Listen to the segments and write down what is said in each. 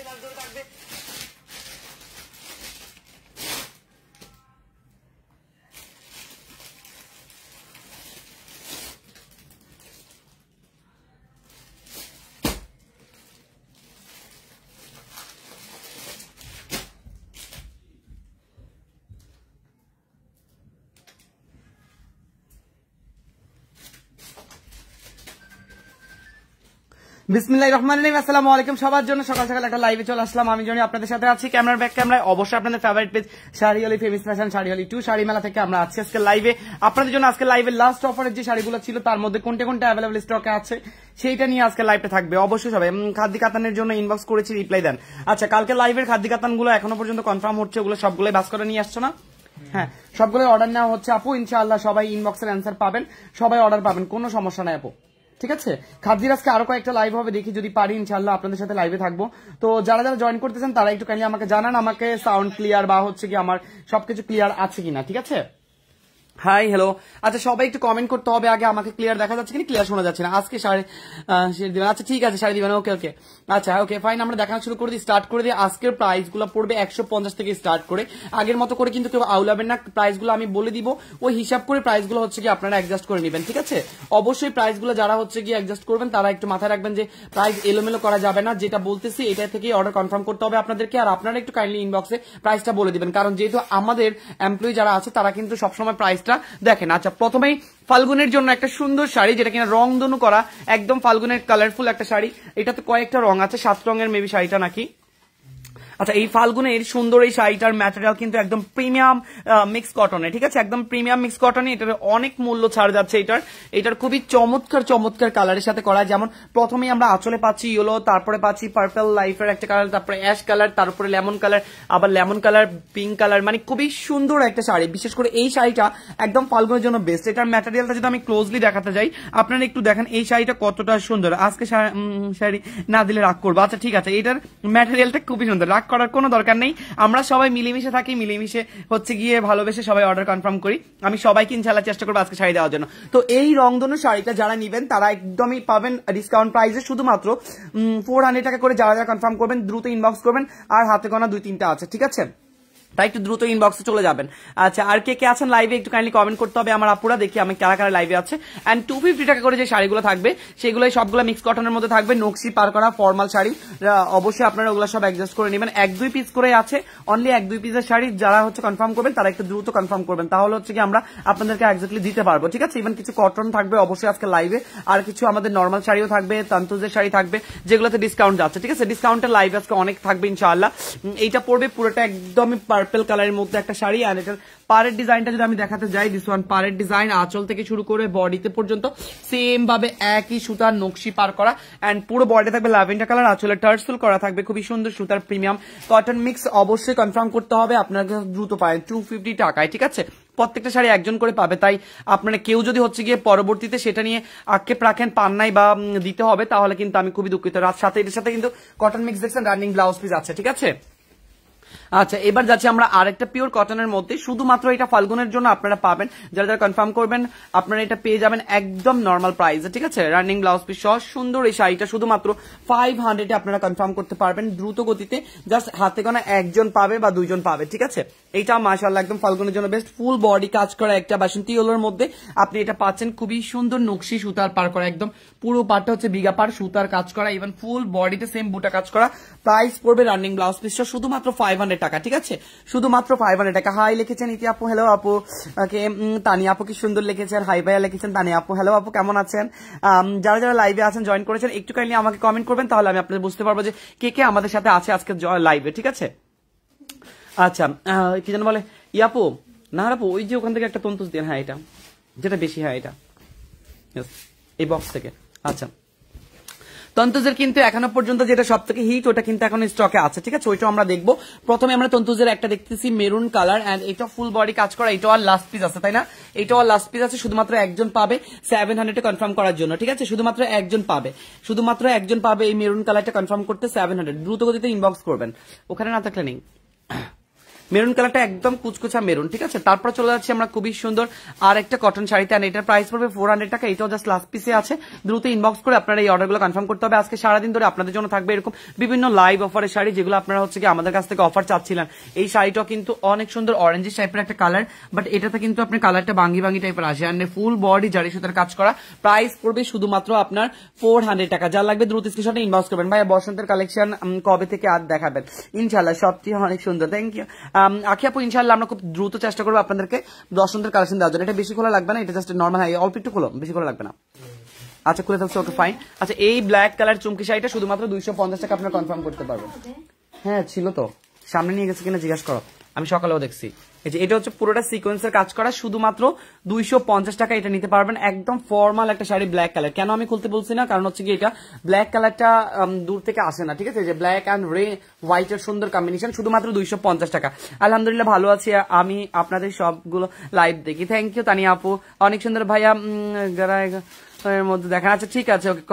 Sari last ধরে থাকবে। বিসমিল্লাহির রহমানির রহিম। আসসালামু আলাইকুম সবার জন্য। সকাল সকাল একটা লাইভে চলে আসলাম। আমি জনি আপনাদের সাথে আছি ক্যামেরার ব্যাক ক্যামেরায়। অবশ্যই আপনাদের ফেভারিট পেজ শাড়িওয়ালি ফেমাস ফ্যাশন শাড়িওয়ালি 2 শাড়ি মেলা থেকে আমরা আছি আজকে লাইভে। আপনাদের জন্য আজকে লাইভে লাস্ট অফারের যে শাড়িগুলো ছিল তার মধ্যে কোনটা কোনটা অ্যাভেলেবল স্টকে আছে সেইটা নিয়ে আজকে লাইভে থাকবে। অবশ্যই সবাই খাদ্য কাতানের জন্য ইনবক্স করেছি, রিপ্লাই দেন। আচ্ছা, কালকে লাইভের খাদ্য কাতানগুলো এখনো পর্যন্ত কনফার্ম হচ্ছে, ওগুলো সবগুলোই বাস করে নিয়ে আসছো না? হ্যাঁ, সবগুলো অর্ডার নেওয়া হচ্ছে আপু। ইনশাআল্লাহ সবাই ইনবক্সের অ্যান্সার পাবেন, সবাই অর্ডার পাবেন, কোনো সমস্যা নাই আপু। ঠিক আছে, খাদ্যির আজকে আরো কয়েকটা লাইভ হবে, দেখি যদি পারি ইনশাআল্লাহ আপনাদের সাথে লাইভে থাকবো। তো যারা যারা জয়েন করতেছেন তারা একটু কাইন্ডলি আমাকে জানান, আমাকে সাউন্ড ক্লিয়ার বা হচ্ছে কি আমার সবকিছু ক্লিয়ার আছে কিনা। ঠিক আছে, হাই হ্যালো। আচ্ছা, সবাই একটু কমেন্ট করতে হবে আগে, আমাকে ক্লিয়ার দেখা যাচ্ছে কিনা, ক্লিয়ার শোনা যাচ্ছে না। আজকে শাড়ি দিবেন? আচ্ছা ঠিক আছে, শাড়ি দিবেন। ওকে ওকে, আচ্ছা ওকে ফাইন, আমরা দেখানো শুরু করে দিই, স্টার্ট করে দিই। আজকের প্রাইস গুলো পড়বে 150 থেকে স্টার্ট করে। আগের মতো করে কিন্তু কেউ আউলাবেন না, প্রাইস গুলো আমি বলে দিব, ওই হিসাব করে প্রাইস গুলো হচ্ছে কি আপনারা অ্যাডজাস্ট করে নেবেন। ঠিক আছে, অবশ্যই প্রাইস গুলো যারা হচ্ছে কি অ্যাডজাস্ট করবেন তারা একটু মাথায় রাখবেন যে প্রাইস এলোমেলো করা যাবে না। যেটা বলতেছি এটা থেকে অর্ডার কনফার্ম করতে হবে আপনাদেরকে, আর আপনারা একটু কাইন্ডলি ইনবক্সে প্রাইসটা বলে দিবেন, কারণ যেহেতু আমাদের এমপ্লয়ি যারা আছে তারা কিন্তু সবসময় প্রাইসটা দেখেন। আচ্ছা, প্রথমেই ফাল্গুনের জন্য একটা সুন্দর শাড়ি, যেটা কিনা রংধনু করা, একদম ফাল্গুনের কালারফুল একটা শাড়ি। এটাতে কয়েকটা রং আছে, 7 রঙের মেবি শাড়িটা নাকি। আচ্ছা, এই ফাল্গুনের সুন্দর এই শাড়িটার ম্যাটেরিয়াল কিন্তু একদম প্রিমিয়াম মিক্স কটনে। ঠিক আছে, একদম প্রিমিয়াম মিক্স কটনে। এটার অনেক মূল্য ছাড় যাচ্ছে। এটার খুবই চমৎকার চমৎকার কালারের সাথে করা। যেমন প্রথমেই আমরা আঁচলে পাচ্ছি ইয়েলো, তারপরে পাচ্ছি পার্পল লাইফের একটা কালার, তারপরে অ্যাশ কালার, তারপরে লেমন কালার, আবার লেমন কালার, পিঙ্ক কালার। মানে খুবই সুন্দর একটা শাড়ি। বিশেষ করে এই শাড়িটা একদম ফাল্গুনের জন্য বেস্ট। এটার ম্যাটেরিয়ালটা যদি আমি ক্লোজলি দেখাতে যাই, আপনারা একটু দেখেন এই শাড়িটা কতটা সুন্দর। আজকে শাড়ি না দিলে রাগ করবো। আচ্ছা ঠিক আছে, এটার ম্যাটেরিয়ালটা খুবই সুন্দর, রাগ করার কোনো দরকার নেই। আমরা সবাই মিলেমিশে থাকি, মিলেমিশে হচ্ছে গিয়ে ভালোবেসে সবাই অর্ডার কনফার্ম করি। আমি সবাইকে ইনশাআল্লাহ চেষ্টা করবো আজকে শাড়ি দেওয়ার জন্য। তো এই রংধনু শাড়িটা যারা নিবেন তারা একদমই পাবেন ডিসকাউন্ট প্রাইসে, শুধুমাত্র 400 টাকা করে। যারা যারা কনফার্ম করবেন দ্রুত ইনবক্স করবেন, আর হাতে গোনা 2-3টা আছে। ঠিক আছে, তাই একটু দ্রুত ইনবক্সে চলে যাবেন। আচ্ছা, আর কে কে আছেন লাইভে একটু কাইন্ডলি কমেন্ট করতে হবে আমার আপুরা, দেখি আমি কারা কারা লাইভে আছে। এন্ড 250 টাকা করে যে শাড়িগুলো থাকবে সেগুলো সবগুলো মিক্স কটনের মধ্যে থাকবে, নকশি পার করা ফর্মাল শাড়ি। অবশ্যই আপনারা ওগুলো সব অ্যাডজাস্ট করে নেবেন। 1-2 পিস করে আছে, অনলি 1-2 পিসের শাড়ি। যারা হচ্ছে কনফার্ম করবেন তারা একটু দ্রুত কনফার্ম করবেন, তাহলে হচ্ছে কি আমরা আপনাদেরকে এক্স্যাক্টলি দিতে পারবো। ঠিক আছে, ইভেন কিছু কটন থাকবে অবশ্যই আজকে লাইভে, আর কিছু আমাদের নর্মাল শাড়িও থাকবে, তান্তুজের শাড়ি থাকবে, যেগুলোতে ডিসকাউন্ট যাচ্ছে। ঠিক আছে, ডিসকাউন্টের লাইভ আজকে অনেক থাকবে ইনশাআল্লাহ। এইটা পড়বে পুরোটা একদমই পার্পল কালারের মধ্যে একটা শাড়ি। আর এটার পাড়ের ডিজাইনটা যদি আমি দেখাতে যাই, দিস ওয়ান পাড়ের ডিজাইন, আঁচল থেকে শুরু করে বডিতে পর্যন্ত সেম ভাবে একই সুতার নকশি পার করা। এন্ড পুরো বডি থাকবে ল্যাভেন্ডার কালার, আঁচলে টার্সেল করা থাকবে, খুবই সুন্দর সুতার প্রিমিয়াম কটন মিক্স। অবশ্যই কনফার্ম করতে হবে, আপনাকে দ্রুত পায় 250 টাকায়। ঠিক আছে, প্রত্যেকটা শাড়ি একজন করে পাবে, তাই আপনারা কেউ যদি হচ্ছে গিয়ে পরবর্তীতে সেটা নিয়ে আক্ষেপ রাখেন, পান নাই বা দিতে হবে, তাহলে কিন্তু আমি খুবই দুঃখিত। রাত সাথে এটার সাথে কিন্তু কটন মিক্স দেখছেন, রানিং ব্লাউজ পিস আছে। ঠিক আছে, আচ্ছা এবার যাচ্ছি আমরা আরেকটা পিওর কটনের মধ্যে, শুধুমাত্র এটা ফাল্গুনের জন্য আপনারা পাবেন। যারা যারা কনফার্ম করবেন আপনারা এটা পেয়ে যাবেন একদম নর্মাল প্রাইসে। ঠিক আছে, রানিং ব্লাউজ পিস সহ সুন্দর এই শাড়িটা শুধুমাত্র 500 আপনারা কনফার্ম করতে পারবেন দ্রুত গতিতে। জাস্ট হাতে গোনা একজন পাবে বা দুইজন পাবে। ঠিক আছে, এইটা মাশাআল্লাহ একদম ফাল্গুনের জন্য বেস্ট। ফুল বডি কাজ করা একটা বাসন্তী ইয়েলোর মধ্যে আপনি এটা পাচ্ছেন, খুবই সুন্দর নকশি সুতার পার করা, একদম পুরো পাটটা হচ্ছে বিঘা পার সুতার কাজ করা, ইভেন ফুল বডিতে সেম বুটা কাজ করা। প্রাইস পড়বে রানিং ব্লাউজ পিস শুধুমাত্র 500 টাকা। ঠিক আছে, শুধুমাত্র 500 টাকা। হাই লিখেছেন ইতি আপু, হ্যালো আপু। তানিয়া আপু কি সুন্দর লিখেছেন, হাই ভাইয়া লিখেছেন তানিয়া আপু, হ্যালো আপু কেমন আছেন। যারা যারা লাইভে আছেন জয়েন করেছেন একটু কাইন্ডলি আমাকে কমেন্ট করবেন, তাহলে আমি আপনাদের বুঝতে পারবো যে কে কে আমাদের সাথে আছে আজকে লাইভে। ঠিক আছে, আচ্ছা কি যেন বলে ইয়াপু না আপু, ওই যে ওখান থেকে একটা তন্তুস দেন। হ্যাঁ, এটা যেটা বেশি, হ্যাঁ এটা এই বক্স থেকে। আচ্ছা, তন্তুজের কিন্তু এখনো পর্যন্ত যেটা সব থেকে হিট, ওটা কিন্তু এখন স্টকে আছে। ঠিক আছে, ওইটাও আমরা দেখবো। প্রথমে আমরা তন্তুজের একটা দেখতেছি মেরুন কালার, এন্ড এটা ফুল বডি কাজ করা, এটাও আর লাস্ট পিস আছে, তাই না? এটাও আর লাস্ট পিস আছে, শুধুমাত্র একজন পাবে 700 কনফার্ম করার জন্য। ঠিক আছে, শুধুমাত্র একজন পাবে, শুধুমাত্র একজন পাবে এই মেরুন কালারটা কনফার্ম করতে 700। দ্রুত গতিতে ইনবক্স করবেন, ওখানে না থাকলে নেই। মেরুন কালারটা একদম কুচকুচা মেরুন, ঠিক আছে। তারপর চলে যাচ্ছি আমরা খুবই সুন্দর আর একটা কটন শাড়িতে, আর এটার প্রাইস পড়বে 400 টাকা। এটাও জাস্ট লাস্ট পিসে আছে, দ্রুত ইনবক্স করে আপনারা এই অর্ডারগুলো কনফার্ম করতে হবে। আজকে সারাদিন ধরে আপনাদের জন্য থাকবে এরকম বিভিন্ন লাইভ অফারের শাড়ি, যেগুলো আপনারা হচ্ছে কি আমাদের কাছ থেকে অফার চাচ্ছিলেন। এই শাড়িটাও কিন্তু অনেক সুন্দর অরেঞ্জ টাইপের একটা কালার, বাট এটাতে কিন্তু আপনার কালারটা বাঙ্গি বাঙ্গি টাইপের আসে, আর ফুল বডি জারি সুতার কাজ করা। প্রাইস পড়বে শুধুমাত্র আপনার 400 টাকা। যা লাগবে দ্রুত স্ক্রিনশটে ইনবক্স করবেন। ভাই বসন্তের কালেকশন কবে থেকে আর দেখাবেন? ইনশাল্লাহ, সবচেয়ে অনেক সুন্দর, থ্যাংক ইউ আখি আপু। ইনশাল্লাহ আমরা খুব দ্রুত চেষ্টা করবো আপনাদেরকে বসন্তের কালেকশন দেওয়ার জন্য। এটা বেশি খোলা লাগবে না, এটা জাস্ট নর্মাল, অল্প একটু খোলো, বেশি খোলা লাগবে না। আচ্ছা খুলে থাকছে, ওকে ফাইন। আচ্ছা এই ব্ল্যাক কালার চুমকি শাড়িটা শুধুমাত্র 250 টাকা আপনারা কনফার্ম করতে পারবেন। হ্যাঁ ছিল তো, সামনে নিয়ে গেছে কিনা জিজ্ঞাসা করো, আমি সকালেও দেখছি। এটা হচ্ছে পুরোটা সিকোয়েন্সের কাজ করা, শুধুমাত্র 250 টাকা এটা নিতে পারবেন। একদম ফর্মাল একটা শাড়ি, ব্ল্যাক কালার। কেন আমি খুলতে বলছি না, কারণ হচ্ছে কি এটা ব্ল্যাক কালারটা দূর থেকে আসে না, ঠিক আছে। যে ব্ল্যাক অ্যান্ড রে হোয়াইটের সুন্দর কম্বিনেশন, শুধুমাত্র 250 টাকা। আলহামদুলিল্লাহ ভালো আছি, আমি আপনাদের সবগুলো লাইভ দেখি। থ্যাংক ইউ তানিয়া আপু, অনেক সুন্দর ভাইয়া। এর মধ্যে দেখা আছে, ঠিক আছে ওকে।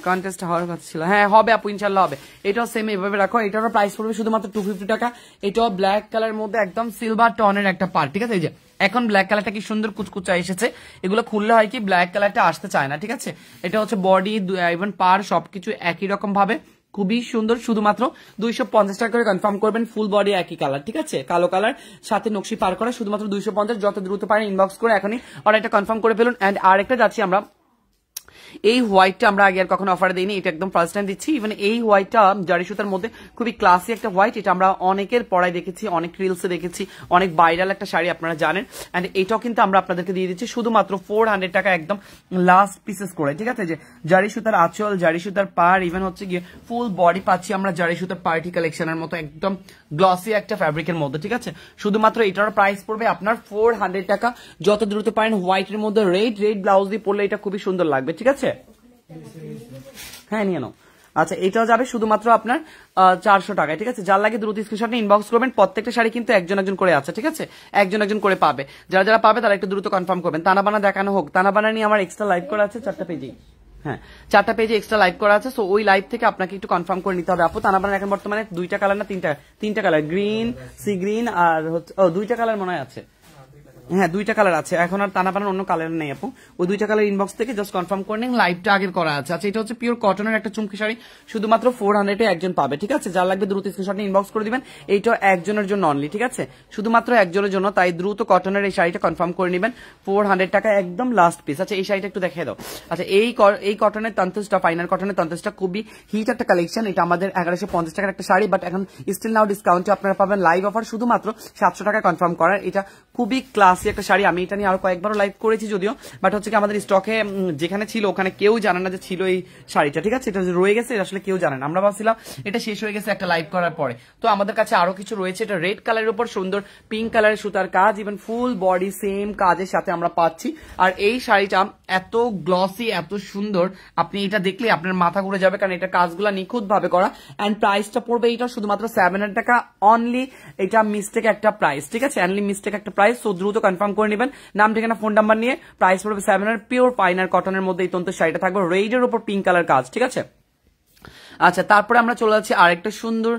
কন্টেস্ট হওয়ার কথা ছিল, হ্যাঁ হবে আপু, ইনশাল্লাহ হবে। এটাও সেম এভাবে রাখো। এটারও প্রাইস পড়বে শুধুমাত্র 250 টাকা। এটাও ব্ল্যাক কালার মধ্যে একদম সিলভার টনের একটা পার্ট, ঠিক আছে। এই যে এখন ব্ল্যাক কালারটা কি সুন্দর কুচকুচা এসেছে, এগুলো খুললে হয় কি ব্ল্যাক কালারটা আসতে চায় না, ঠিক আছে। এটা হচ্ছে বডি ইভেন পার সবকিছু একই রকম ভাবে খুবই সুন্দর। শুধুমাত্র 250 টাকা করে কনফার্ম করবেন। ফুল বডি একই কালার, ঠিক আছে, কালো কালার সাথে নকশি পার করা, শুধুমাত্র 250। যত দ্রুত পারেন ইনবক্স করে এখনই অর্ডারটা কনফার্ম করে ফেলুন। এন্ড আরেকটা যাচ্ছি আমরা, এই হোয়াইটটা আমরা আগে আর কখনো অফার দিইনি, এটা একদম ফার্স্ট টাইম দিচ্ছি। ইভেন এই হোয়াইটটা জারি সুতার মধ্যে খুবই ক্লাসি একটা হোয়াইট, এটা আমরা অনেকের পড়ায় দেখেছি, অনেক রিলসে দেখেছি, অনেক ভাইরাল একটা শাড়ি আপনারা জানেন। এন্ড এটাও কিন্তু আমরা আপনাদেরকে দিয়ে দিচ্ছি শুধুমাত্র 400 টাকা, একদম লাস্ট পিসেস করে, ঠিক আছে। যে জারি সুতার আঁচল, জারি সুতার পার, ইভেন হচ্ছে গিয়ে ফুল বডি পাচ্ছি আমরা জারি সুতার পার্টি কালেকশনের মতো একদম গ্লসি একটা ফ্যাব্রিকের মধ্যে, ঠিক আছে। শুধুমাত্র এটার প্রাইস পড়বে আপনার 400 টাকা। যত দ্রুত পারেন হোয়াইটের মধ্যে রেড ব্লাউজ দিয়ে পরলে এটা খুবই সুন্দর লাগবে, ঠিক আছে। হ্যাঁ নিয়ে নাও। আচ্ছা এটাও যাবে শুধুমাত্র আপনার 400 টাকায়, ঠিক আছে। যার লাগে দ্রুত স্ক্রিনশট নিয়ে ইনবক্স করবেন। প্রত্যেকটা শাড়ি কিন্তু একজন একজন করে আছে, ঠিক আছে, একজন করে পাবে। যারা যারা পাবে তারা একটু দ্রুত কনফার্ম করবেন। তানাবানা দেখানো হোক, তানাবানা নিয়ে আমার এক্সট্রা লাইভ করা আছে 4টা পেজে, হ্যাঁ 4টা পেজে এক্সট্রা লাইভ করা আছে। সো ওই লাইভ থেকে আপনাকে একটু কনফার্ম করে নিতে হবে। আপু তানাবানা এখন বর্তমানে 2টা কালার না 3টা কালার, গ্রিন, সি গ্রিন আর হচ্ছে 2টা কালার মনে হয় আছে, হ্যাঁ 2টা কালার আছে। এখন আর টানাপানার অন্য কালার নেই আপু, ওই 2টা কালার ইনবক্স থেকে জাস্ট কনফার্ম করে নিন। লাইভটা আগের করা আছে। আচ্ছা এটা হচ্ছে পিওর কটনের একটা চুমকি শাড়ি, শুধুমাত্র 400 একজন পাবে, ঠিক আছে। যার লাগবে দ্রুত স্ক্রিনশট নিয়ে ইনবক্স করে দিবেন। এইটা একজনের জন্য অনলি, ঠিক আছে, শুধুমাত্র একজনের জন্য, তাই দ্রুত কটনের এই শাড়িটা কনফার্ম করে নেবেন। 400 টাকা একদম লাস্ট পিস। আচ্ছা এই শাড়িটা একটু দেখিয়ে দাও। আচ্ছা এই কটনের তন্তুজটা, ফাইনাল কটনের তন্তুজটা খুবই হিট একটা কালেকশন। এটা আমাদের 1150 টাকার একটা শাড়ি, বাট এখন স্টিল নাও ডিসকাউন্টে আপনারা পাবেন লাইভ অফার শুধুমাত্র 700 টাকা কনফার্ম করার। এটা খুবই ক্লাসি একটা শাড়ি। আমি এটা নিয়ে আরো কয়েকবারও লাইভ করেছি যদিও, বাট হচ্ছে কি আমাদের স্টকে যেখানে ছিল ওখানে কেউ জানে না যে ছিল এই শাড়িটা, ঠিক আছে। এটা রয়ে গেছে, আসলে কেউ জানে না। আমরা ভাবছিলাম এটা শেষ হয়ে গেছে একটা লাইভ করার পরে, তো আমাদের কাছে আরো কিছু রয়েছে। এটা রেড কালারের উপর সুন্দর পিঙ্ক কালারের সুতার কাজ, ইভেন ফুল বডি সেম কাজের সাথে আমরা পাচ্ছি। আর এই শাড়িটা এত গ্লসি, এত সুন্দর, আপনি এটা দেখলে আপনার মাথা ঘুরে যাবে, কারণ এটা কাজগুলা নিখুঁত ভাবে করা। এন্ড প্রাইসটা পড়বে এটা শুধুমাত্র 700 টাকা অনলি। এটা মিস্টেক একটা প্রাইস, ঠিক আছে, অনলি মিস্টেক একটা প্রাইস। সো দ্রুত কনফার্ম করে নেবেন, নাম ঠিকানা ফোন নাম্বার নিয়ে। প্রাইস পড়বে 700। পিওর ফাইনার কটনের মধ্যে এই তন্তুর শাড়িটা থাকবে, রেডের উপর পিঙ্ক কালার কাজ, ঠিক আছে। আচ্ছা তারপরে আমরা চলে যাচ্ছি আরেকটা সুন্দর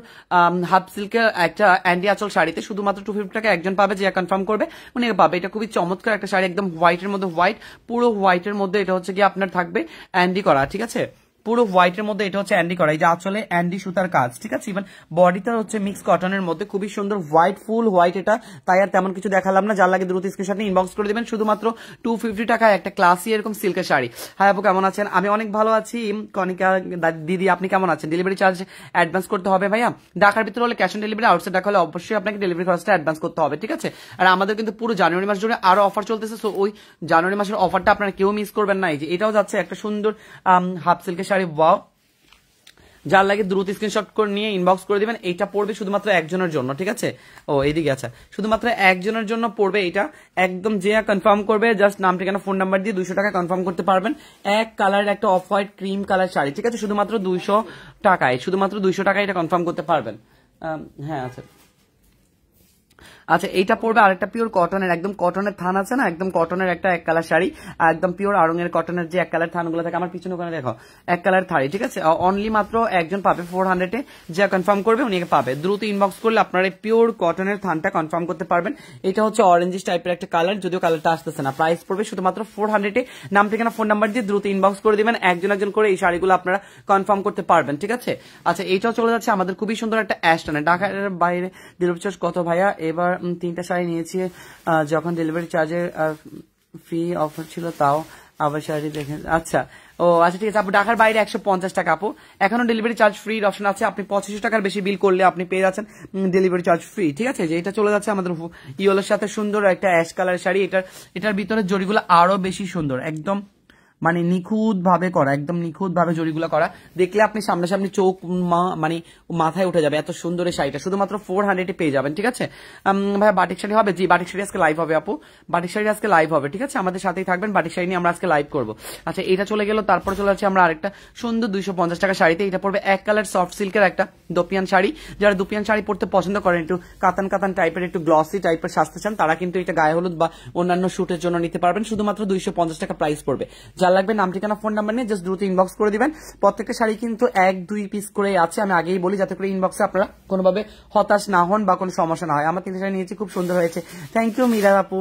হাফ সিল্কের একটা অ্যান্ডি আঁচল শাড়িতে, শুধুমাত্র 250 টাকা একজন পাবে, যে কনফার্ম করবে উনি পাবে। এটা খুবই চমৎকার একটা শাড়ি, একদম হোয়াইটের মধ্যে হোয়াইট, পুরো হোয়াইটের মধ্যে এটা হচ্ছে কি আপনার থাকবে অ্যান্ডি করা, ঠিক আছে, পুরো হোয়াইটের মধ্যে এটা হচ্ছে অ্যান্ডি করা। এই যে আঁচলে অ্যান্ডি সুতার কাজ, ঠিক আছে। ইভেন বডিটা হচ্ছে মিক্স কটনের মধ্যে খুবই সুন্দর হোয়াইট, ফুল হোয়াইট। এটা তাই আর তেমন কিছু দেখালাম না। যার লাগে দ্রুত স্ক্রিনশট নিয়ে ইনবক্স করে দিবেন। শুধুমাত্র 250 টাকায় একটা ক্লাসি এরকম সিল্কের শাড়ি। হাই আপু কেমন আছেন? আমি অনেক ভালো আছি। কনিকা দিদি আপনি কেমন আছেন? ডেলিভারি চার্জ অ্যাডভান্স করতে হবে ভাইয়া? ঢাকার ভিতরে হলে cash on delivery, outside Dhaka হলে অবশ্যই আপনাকে ডেলিভারি খরচটা অ্যাডভান্স করতে হবে, ঠিক আছে। আর আমাদের কিন্তু পুরো জানুয়ারি মাস জুড়ে আরো অফার চলতেছে, সো ওই জানুয়ারি মাসের অফারটা আপনারা কেউ মিস করবেন না। এই যে এটাও যাচ্ছে একটা সুন্দর হাফ সিল্কের শাড়ি, ওয়াও। যার লাগে দ্রুত স্ক্রিনশট করে নিয়ে ইনবক্স করে দিবেন। এইটা পড়বে শুধুমাত্র একজনের জন্য, ঠিক আছে। ও এইদিকে আচ্ছা, শুধুমাত্র একজনের জন্য পড়বে এটা। একদম যে কনফার্ম করবে জাস্ট নাম ঠিকানা ফোন নাম্বার দিয়ে 200 টাকা কনফার্ম করতে পারবেন। এক কালারের একটা off white cream colour sari, ঠিক আছে, শুধুমাত্র 200 টাকায়, শুধুমাত্র 200 টাকায় এটা কনফার্ম করতে পারবেন। হ্যাঁ আচ্ছা আচ্ছা এইটা পড়বে আরেকটা পিওর কটনের, একদম কটনের থান আছে না, একদম কটনের একটা এক কালার শাড়ি, একদম পিওর আড়ঙের কটনের যে এক কালার থানগুলো থাকে, আমার পিছনে ওখানে দেখো এক কালার থাড়ি, ঠিক আছে। অনলি মাত্র একজন পাবে 400-এ, যা কনফার্ম করবে উনি পাবে। দ্রুত ইনবক্স করলে আপনারা এই পিওর কটনের থানটা কনফার্ম করতে পারবেন। এটা হচ্ছে অরেঞ্জিশ টাইপের একটা কালার, যদিও কালারটা আসতেছে না। প্রাইস পড়বে শুধুমাত্র 400-এ। নাম ঠিকানা ফোন নাম্বার দিয়ে দ্রুত ইনবক্স করে দিবেন, একজন একজন করে এই শাড়িগুলো আপনারা কনফার্ম করতে পারবেন, ঠিক আছে। আচ্ছা এইটাও চলে যাচ্ছে আমাদের খুবই সুন্দর একটা অ্যাশ টোনে। ঢাকার বাইরে ডেলিভারি চার্জ কত ভাইয়া? এবার 3টা শাড়ি নিয়েছি, যখন ডেলিভারি চার্জের ফ্রি অফার ছিল তাও আবার শাড়ি দেখেন। আচ্ছা ও আচ্ছা ঠিক আছে আপু, ঢাকার বাইরে 150 টাকা আপু, এখনো ডেলিভারি চার্জ ফ্রি অপশন আছে। আপনি 25 টাকার বেশি বিল করলে আপনি পেয়ে যাচ্ছেন ডেলিভারি চার্জ ফ্রি, ঠিক আছে। যে এটা চলে যাচ্ছে আমাদের ইয়েলোর সাথে সুন্দর একটা অ্যাশ কালার শাড়ি। এটার ভিতরে জরিগুলো আরো বেশি সুন্দর, একদম মানে নিখুঁত ভাবে করা, একদম নিখুঁত ভাবে জরিগুলো করা, দেখলে আপনি সামনাসামনি চোখ মানে মাথায় উঠে যাবে, এত সুন্দর এই শাড়িটা শুধুমাত্র 400-এ পেয়ে যাবেন, ঠিক আছে। ভাইয়া বাটিক শাড়ি হবে? জি বাটিক শাড়ি আজকে লাইভ হবে আপু, বাটিক শাড়ি আজকে লাইভ হবে, ঠিক আছে। আমাদের সাথেই থাকবেন, বাটিক শাড়ি নিয়ে আমরা আজকে লাইভ করবো। আচ্ছা এটা চলে গেল, তারপরে চলে যাচ্ছে আমরা আরেকটা সুন্দর 250 টাকা শাড়িতে। এটা পড়বে এক কালার সফট সিল্কের একটা দোপিয়ান শাড়ি। যারা দোপিয়ান শাড়ি পড়তে পছন্দ করেন, একটু কাতান কাতান টাইপের, একটু গ্লসি টাইপের সাজতে চান, তারা কিন্তু এটা গায়ে হলুদ বা অন্যান্য শুটের জন্য নিতে পারবেন। শুধুমাত্র 250 টাকা প্রাইস পড়বে। যার লাগবে নাম ঠিকানা ফোন নাম্বার নিয়ে জাস্ট দ্রুত ইনবক্স করে দিবেন। প্রত্যেকটা শাড়ি কিন্তু 1-2 পিস করে আছে, আমি আগেই বলি, যাতে করে ইনবক্সে আপনারা কোনোভাবে হতাশ না হন বা কোনো সমস্যা না হয়। আমার 3টা শাড়ি নিয়েছি, খুব সুন্দর হয়েছে, থ্যাংক ইউ মীরা আপু।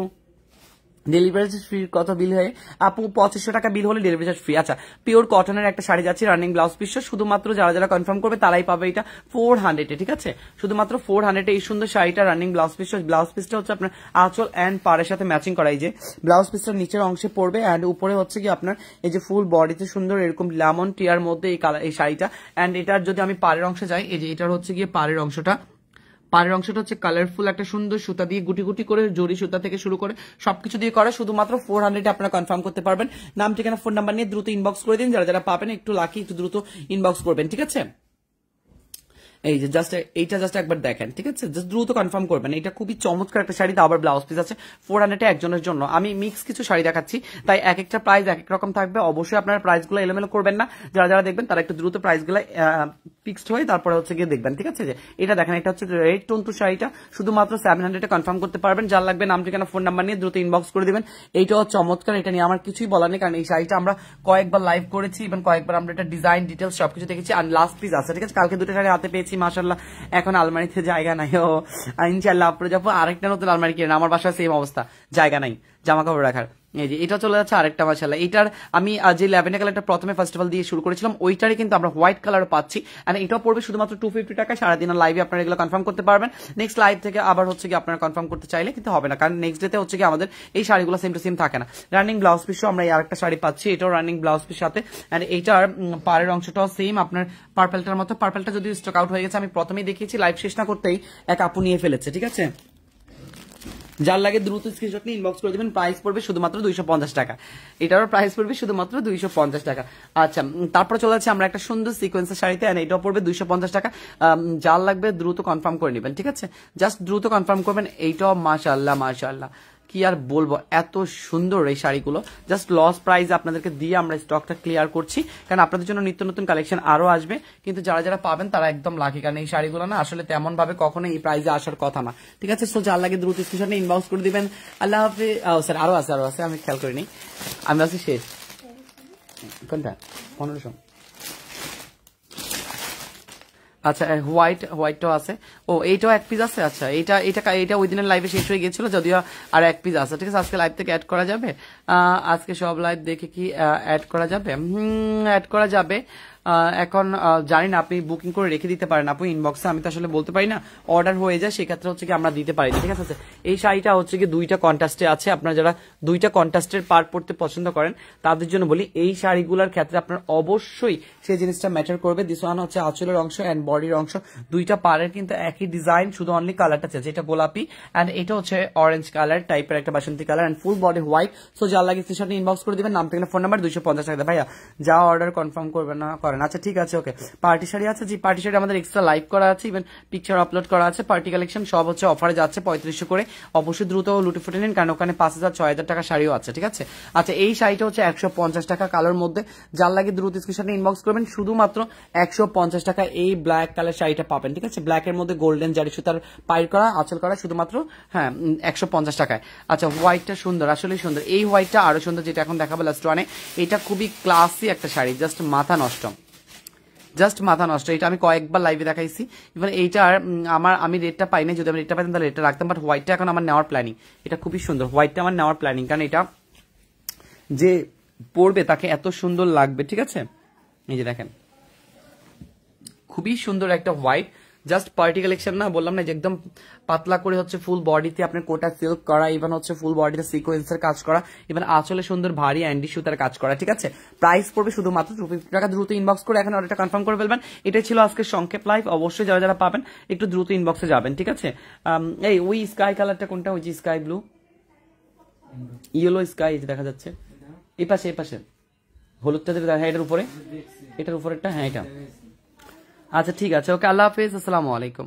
ডেলিভারি চার্জ ফ্রি কত বিল হয় আপু? 2500 টাকা বিল হলে ডেলিভারি চার্জ ফ্রি। আচ্ছা পিওর কটনের একটা শাড়ি যাচ্ছে, রানিং ব্লাউজ পিস, শুধুমাত্র যারা যারা কনফার্ম করবে তারাই পাবে এটা 400-এ, ঠিক আছে। শুধুমাত্র 400-এ এই সুন্দর শাড়িটা রানিং ব্লাউজ পিস। ব্লাউজ পিসটা হচ্ছে আপনার আঁচল অ্যান্ড পাড়ের সাথে ম্যাচিং করা, এই যে ব্লাউজ পিসটা নিচের অংশে পড়বে, অ্যান্ড উপরে হচ্ছে কি আপনার এই যে ফুল বডিতে সুন্দর এরকম লেমন টিয়ার মধ্যে এই শাড়িটা। অ্যান্ড এটার যদি আমি পাড়ের অংশে যাই, এই যে এটার হচ্ছে গিয়ে পাড়ের অংশটা হচ্ছে কালারফুল একটা সুন্দর সুতা দিয়ে গুটি গুটি করে, জরি সুতা থেকে শুরু করে সবকিছু দিয়ে করা। শুধুমাত্র 400-এ আপনারা কনফার্ম করতে পারবেন। নাম ঠিকানা ফোন নাম্বার নিয়ে দ্রুত ইনবক্স করে দিন, যারা যারা পাবেন একটু লাকি, একটু দ্রুত ইনবক্স করবেন, ঠিক আছে। এই যে এইটা জাস্ট একবার দেখেন, ঠিক আছে, জাস্ট দ্রুত কনফার্ম করবেন। এটা খুবই চমৎকার একটা শাড়ি, আবার ব্লাউজ পিস আছে। 400-এ একজনের জন্য আমি মিক্স কিছু শাড়ি দেখাচ্ছি, তাই এক একটা প্রাইস এক এক রকম থাকবে। অবশ্যই আপনারা প্রাইসগুলো এলোমেলো করবেন না, যারা যারা দেখবেন তারা একটু দ্রুত প্রাইসগুলো ফিক্সড হয়ে তারপরে হচ্ছে গিয়ে দেখবেন, ঠিক আছে। যে এটা দেখেন, এটা হচ্ছে রেড টন্টু শাড়িটা, শুধুমাত্র 700-এ কনফার্ম করতে পারবেন। যার লাগবে নাম ঠিকানা ফোন নাম্বার নিয়ে দ্রুত ইনবক্স করে দিবেন। এইটাও চমৎকার, এটা নিয়ে আমার কিছুই বলার নেই, কারণ এই শাড়িটা আমরা কয়েকবার লাইভ করেছি এবং কয়েকবার আমরা এটা ডিজাইন ডিটেলস সবকিছু দেখেছি। আর লাস্ট পিস আছে, ঠিক আছে। কালকে 2টা শাড়ি হাতে পেয়েছি, মাশাআল্লাহ। এখন আলমারিতে জায়গা নাই, ও ইনশাআল্লাহ আপনারা যাবো আরেকটা নতুন আলমারি কিনেন। আমার বাসায় সেম অবস্থা, জায়গা নাই জামা কাপড় রাখার। এই যে এটা চলে যাচ্ছে আরেকটা, মাশাআল্লাহ। এটার আমি যে ল্যাভেন্ডার কালারটা প্রথমে ফেস্টিভ্যাল দিয়ে শুরু করেছিলাম, ওইটারই কিন্তু আমরা হোয়াইট কালার পাচ্ছি। আর এটাও পড়বে শুধুমাত্র 250 টাকা। সারাদিন লাইভে আপনারা এগুলো কনফার্ম করতে পারবেন। নেক্সট লাইভ থেকে আবার হচ্ছে কি আপনারা কনফার্ম করতে চাইলে কিন্তু হবে না, কারণ নেক্সট ডেতে হচ্ছে কি আমাদের এই শাড়িগুলো সেম টু সেম থাকে না। রানিং ব্লাউজ পিসও আমরা এই আরেকটা শাড়ি পাচ্ছি, এটাও রানিং ব্লাউজ পিস সাথে। আর এইটার পাড়ের অংশটাও সেম আপনার পার্পেলটার মতো। পার্পেলটা যদি স্টক আউট হয়ে গেছে, আমি প্রথমেই দেখিয়েছি, লাইভ শেষ না করতেই এক আপু নিয়ে ফেলেছে, ঠিক আছে। যার লাগে দ্রুত স্ক্রিনশট নিয়ে ইনবক্স করে দিবেন। প্রাইস পড়বে শুধুমাত্র 250 টাকা, এটারও প্রাইস পড়বে শুধুমাত্র 250 টাকা। আচ্ছা তারপর চলে যাচ্ছে আমরা একটা সুন্দর সিকোয়েন্সের শাড়িতে, এটাও পড়বে 250 টাকা। যার লাগবে দ্রুত কনফার্ম করে নেবেন, ঠিক আছে। জাস্ট দ্রুত কনফার্ম করবেন। এইটাও মাশাআল্লাহ মাশাআল্লাহ, কি আর বলবো, এত সুন্দর এই শাড়িগুলো। জাস্ট লস প্রাইস আপনাদেরকে দিয়ে আমরা স্টকটা ক্লিয়ার করছি, কারণ আপনাদের জন্য নিত্য নতুন কালেকশন আরো আসবে। কিন্তু যারা যারা পাবেন তারা একদম লাকি, কারণ এই শাড়িগুলো না আসলে তেমন ভাবে কখনো এই প্রাইসে আসার কথা না, ঠিক আছে। সো যার লাগে দ্রুত স্ক্রিনশট ইনবক্স করে দিবেন। আল্লাহ হাফেজ। স্যার আরো আছে, আমি খেয়াল করিনি, আমি আছি শেষ। কোনটা? 1500। আচ্ছা হোয়াইটটাও আছে। ও এইটাও এক পিস আছে। আচ্ছা এটা ওই দিনের লাইভে শেষ হয়ে গেছিল, যদিও আর এক পিস আছে, ঠিক আছে। আজকে লাইভ থেকে অ্যাড করা যাবে, আজকে সব লাইভ দেখে কি অ্যাড করা যাবে? অ্যাড করা যাবে। এখন জানি না, আপনি বুকিং করে রেখে দিতে পারেন আপু ইনবক্সে, আমি তো আসলে বলতে পারি না, অর্ডার হয়ে যায় সেক্ষেত্রে হচ্ছে কি আমরা দিতে পারি, ঠিক আছে। এই শাড়িটা হচ্ছে কি 2টা কন্ট্রাস্টে আছে। আপনারা যারা 2টা কন্ট্রাস্টের পার্ট পড়তে পছন্দ করেন তাদের জন্য বলি, এই শাড়িগুলোর ক্ষেত্রে আপনার অবশ্যই সেই জিনিসটা ম্যাটার করবে। দিস ওয়ান হচ্ছে আঁচলের অংশ এন্ড বডির অংশ, 2টা পাড়ের কিন্তু একই ডিজাইন, শুধু অনলি কালারটা চেঞ্জ। এটা গোলাপি এন্ড এটা হচ্ছে অরেঞ্জ কালার টাইপের একটা বাসন্তী colour and full body white. So যার লাগে স্ক্রিনশট ইনবক্স করে দিবেন, নাম থেকে ফোন নাম্বার 250 টাকা। ভাইয়া যা অর্ডার কনফার্ম করবে না করেন। আচ্ছা ঠিক আছে, ওকে। পার্টি শাড়ি আছে, জি পার্টি শাড়ি আমাদের এক্সট্রা লাইভ করা আছে, ইভেন পিকচার আপলোড করা আছে। পার্টি কালেকশন সব হচ্ছে অফারে যাচ্ছে 3500 করে। অবশ্যই দ্রুত লুটে ফুটে নিন, কারণ ওখানে 5000 6000 টাকা শাড়িও আছে, ঠিক আছে। আচ্ছা এই শাড়িটা হচ্ছে 150 টাকা কালোর মধ্যে, যার লাগে দ্রুত স্ক্রিনশটে ইনবক্স করবেন। শুধুমাত্র 150 টাকা এই ব্ল্যাক কালার শাড়িটা পাবেন, ঠিক আছে। ব্ল্যাক এর মধ্যে গোল্ডেন জারি সুতার পাইর করা, আঁচল করা, শুধুমাত্র হ্যাঁ 150 টাকায়। আচ্ছা হোয়াইটটা সুন্দর, আসলে সুন্দর। এই হোয়াইটটা আরো সুন্দর, যেটা এখন দেখাবো লাস্ট ওয়ানে। এটা খুবই ক্লাসি একটা শাড়ি, জাস্ট মাথা নষ্ট, জাস্ট মাথা নষ্ট। এটা আমি কয়েকবার লাইভে দেখাইছি। ইভেন এইটার আমি রেটটা পাইনি, যদি আমি রেটটা পাইতাম তাহলে রেটটা রাখতাম, বাট হোয়াইটটা এখন আমার নেওয়ার প্ল্যানিং। এটা খুবই সুন্দর, হোয়াইটটা আমার নেওয়ার প্ল্যানিং, কারণ এটা যে পরবে তাকে এত সুন্দর লাগবে, ঠিক আছে। এই যে দেখেন খুবই সুন্দর একটা হোয়াইট, জাস্ট পার্টি কালেকশন না, বললাম না যে একদম পাতলা করে হচ্ছে ফুল বডিতে আপনার কোটা সিল্ক করা, ইভেন হচ্ছে ফুল বডিতে সিকোয়েন্সের কাজ করা, ইভেন আঁচলে সুন্দর ভারী অ্যান্ডি সুতার কাজ করা, ঠিক আছে। প্রাইস পড়বে শুধুমাত্র 250 টাকা। দ্রুত ইনবক্স করে এখন অর্ডারটা কনফার্ম করে ফেলবেন। এটাই ছিল আজকে সংক্ষেপ লাইভ। অবশ্যই যারা যারা পাবেন একটু দ্রুত ইনবক্সে যাবেন, ঠিক আছে। এই ওই স্কাই কালারটা কোনটা, ওই যে স্কাই ব্লু ইয়েলো স্কাই দেখা যাচ্ছে এই পাশে, এই পাশে হলুদটা যেটা, হ্যাঁ এটার উপরে, এটার উপরেরটা, হ্যাঁ এটা। আচ্ছা ঠিক আছে, ওকে, আল্লাহ হাফেজ, আসসালামু আলাইকুম।